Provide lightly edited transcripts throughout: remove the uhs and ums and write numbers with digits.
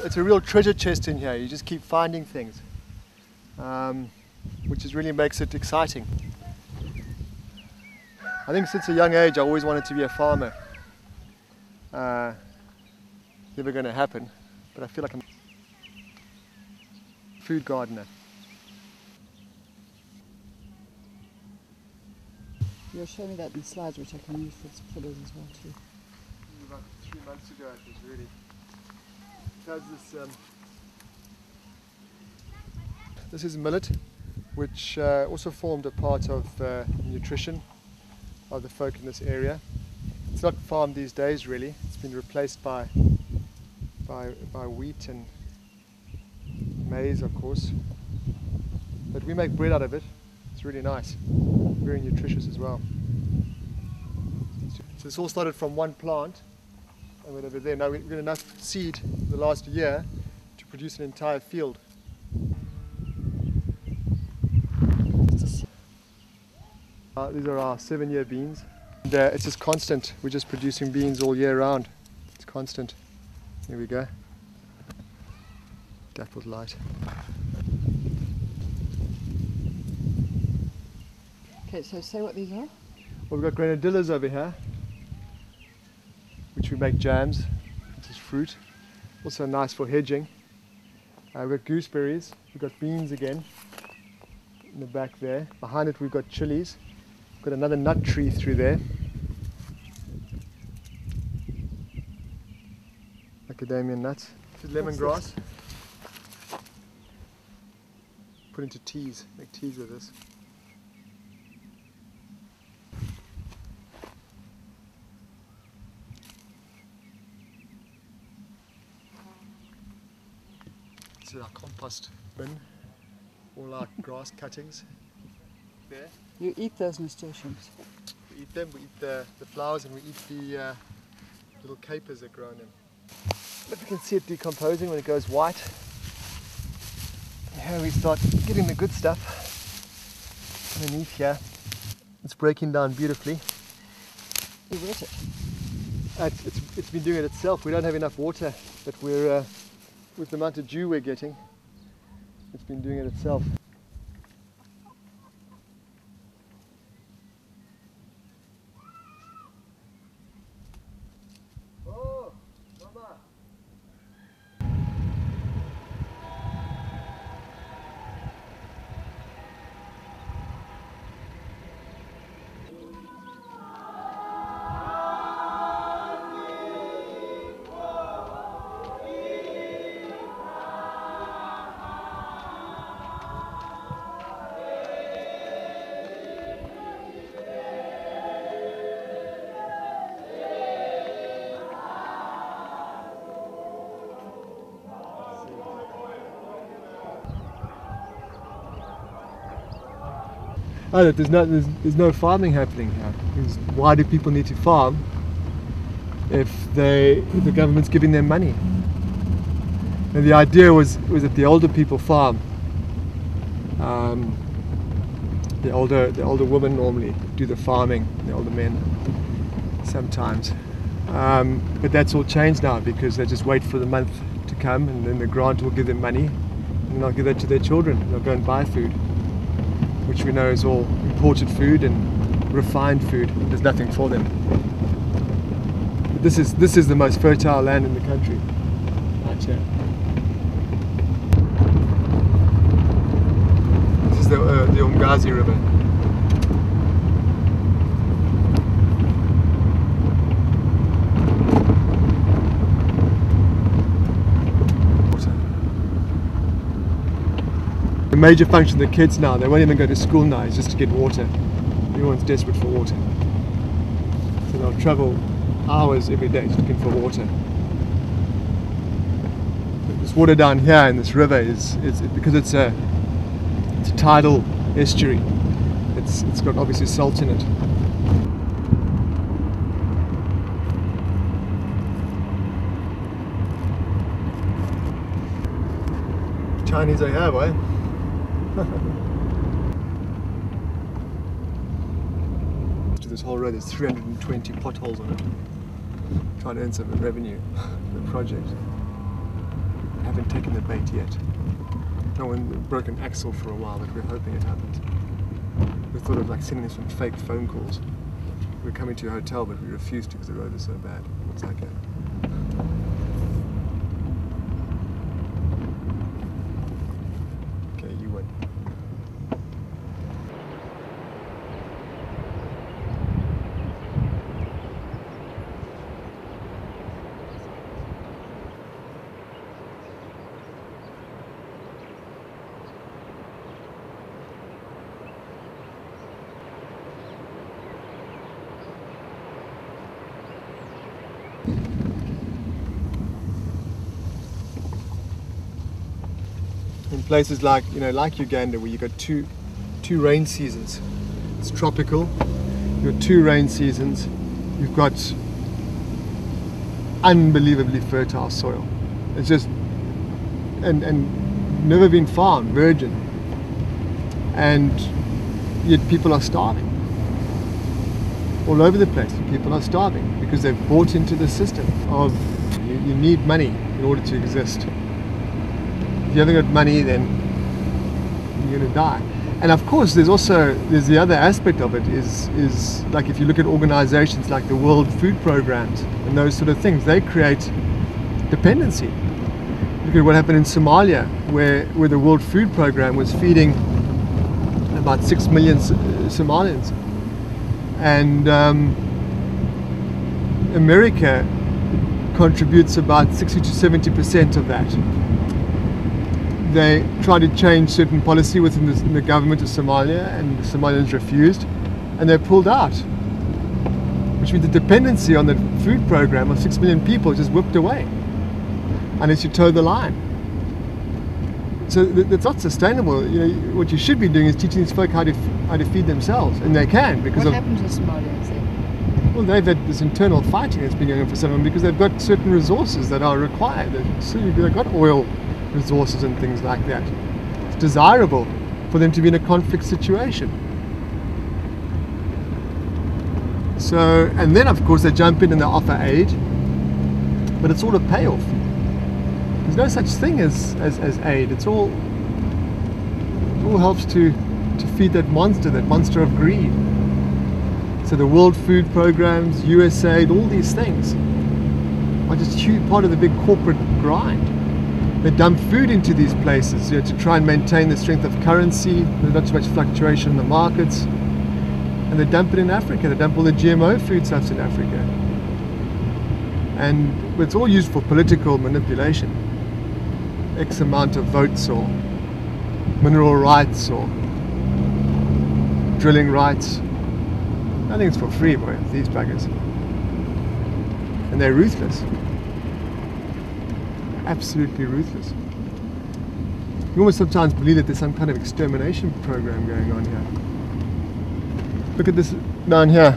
it's a real treasure chest in here. You just keep finding things, which really makes it exciting. I think since a young age I always wanted to be a farmer. Never going to happen, but I feel like I'm a food gardener. You'll show me that in slides, which I can use for fillers as well too. About 3 months ago it was really. It has this. This is millet, which also formed a part of nutrition of the folk in this area. It's not farmed these days really. It's been replaced by wheat and maize, of course. But we make bread out of it. It's really nice, very nutritious as well. So this all started from one plant, and went over there. Now we've got enough seed the last year to produce an entire field. These are our 7-year beans. And, it's just constant. We're just producing beans all year round. It's constant. Here we go. Dappled light. Okay, so say what these are? Well, we've got grenadillas over here, which we make jams, which is fruit. Also nice for hedging. We've got gooseberries. We've got beans again in the back there. Behind it we've got chilies. We've got another nut tree through there. Macadamia nuts. This is lemongrass. Put into teas. Make teas with this. This is our compost bin, all our grass cuttings there. You eat those nasturtiums? We eat them, we eat the flowers, and we eat the little capers that grow in them. But you can see it decomposing when it goes white. Here we start getting the good stuff underneath here. It's breaking down beautifully. You wet it? It's been doing it itself. We don't have enough water, but we're with the amount of dew we're getting, it's been doing it itself. Oh, Mama. Oh, look, there's no farming happening here. Why do people need to farm if the government's giving them money? And the idea was that the older people farm. The older women normally do the farming, the older men sometimes. But that's all changed now because they just wait for the month to come, and then the grant will give them money, and they'll give that to their children. They'll go and buy food, which we know is all imported food and refined food. There's nothing for them. But this is the most fertile land in the country, right here. This is the Umgazi River. The major function of the kids now, they won't even go to school now, is just to get water. Everyone's desperate for water. So they'll travel hours every day looking for water. This water down here in this river is because it's a tidal estuary. It's got obviously salt in it. Chinese I have, eh? To this whole road, there's 320 potholes on it. Trying to earn some revenue for the project. taken the bait yet. No one broke an axle for a while, but we're hoping it happens. We thought of like sending some fake phone calls. We're coming to your hotel, but we refused to because the road is so bad. It's like that. Okay, you win. In places like, like Uganda, where you've got two rain seasons. It's tropical. You've got 2 rain seasons. You've got unbelievably fertile soil. It's just and never been farmed, virgin. And yet people are starving. All over the place, people are starving because they've bought into the system of you need money in order to exist. If you haven't got money, then you're going to die. And of course, there's the other aspect of it is like if you look at organizations like the World Food Programs and those sort of things, they create dependency. Look at what happened in Somalia, where the World Food Program was feeding about 6 million Somalians. And America contributes about 60 to 70% of that. They tried to change certain policy within the government of Somalia, and the Somalians refused, and they pulled out. Which means the dependency on the food program of 6 million people just whipped away, unless you toe the line. So that's not sustainable. What you should be doing is teaching these folk how to feed themselves, and they can because what happened to Somalians then? Well, they've had this internal fighting that's been going on for some of them because they've got certain resources that are required. They've got oil resources and things like that. It's desirable for them to be in a conflict situation. So, and then of course they jump in and they offer aid, but it's all a payoff. There's no such thing as aid. It all helps to feed that monster of greed. So the World Food Programs, USAID, all these things are just a huge part of the big corporate grind. They dump food into these places to try and maintain the strength of currency. There's not too much fluctuation in the markets. And they dump it in Africa. They dump all the GMO foodstuffs in Africa. And it's all used for political manipulation. X amount of votes or mineral rights or drilling rights. Nothing's for free, boy, these buggers. And they're ruthless. Absolutely ruthless. You almost sometimes believe that there's some kind of extermination program going on here. Look at this down here.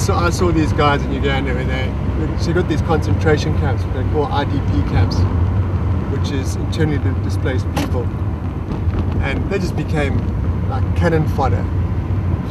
I saw these guys in Uganda where so you got these concentration camps, what they call IDP camps, which is internally displaced people, and they just became like cannon fodder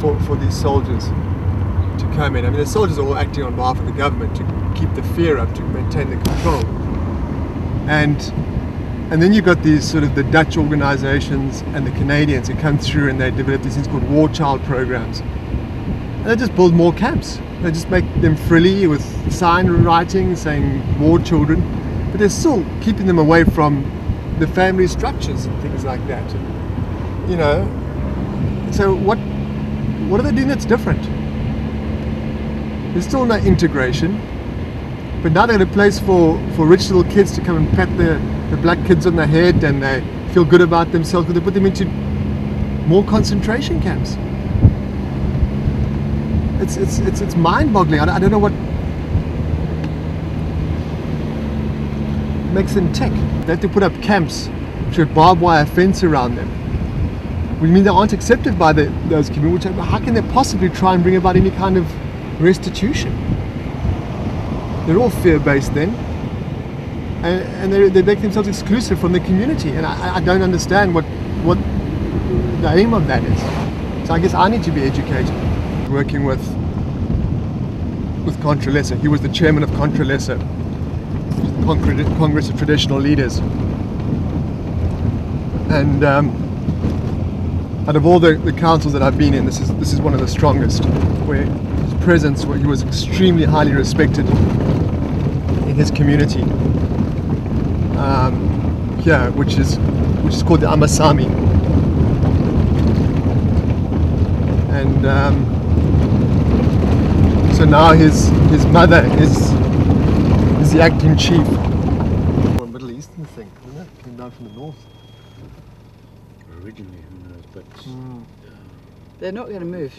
for these soldiers to come in. I mean, the soldiers are all acting on behalf of the government to keep the fear up, to maintain the control, and then you've got these sort of the Dutch organizations and the Canadians who come through and they develop these things called war child programs. And they just build more camps. They just make them frilly with sign writing saying war children, but they're still keeping them away from the family structures and things like that. So what are they doing that's different? There's still no integration, but now they've got a place for rich little kids to come and pat the black kids on the head, and they feel good about themselves, but they put them into more concentration camps. It's mind-boggling. I don't know what makes them tick. They have to put up camps which have barbed wire fence around them. What do you mean they aren't accepted by those communities? How can they possibly try and bring about any kind of restitution? They're all fear-based then, and they make themselves exclusive from the community, and I don't understand what the aim of that is. So I guess I need to be educated. Working with Contra Lesser. He was the chairman of Contra Lesser, Congress of Traditional Leaders, and out of all the councils that I've been in, this is one of the strongest, where his presence, where he was extremely highly respected in his community. Here, which is called the Amasami, and so now his mother is the acting chief. Or a Middle Eastern thing, isn't it? Came down from the north. Originally, who knows, but They're not going to move.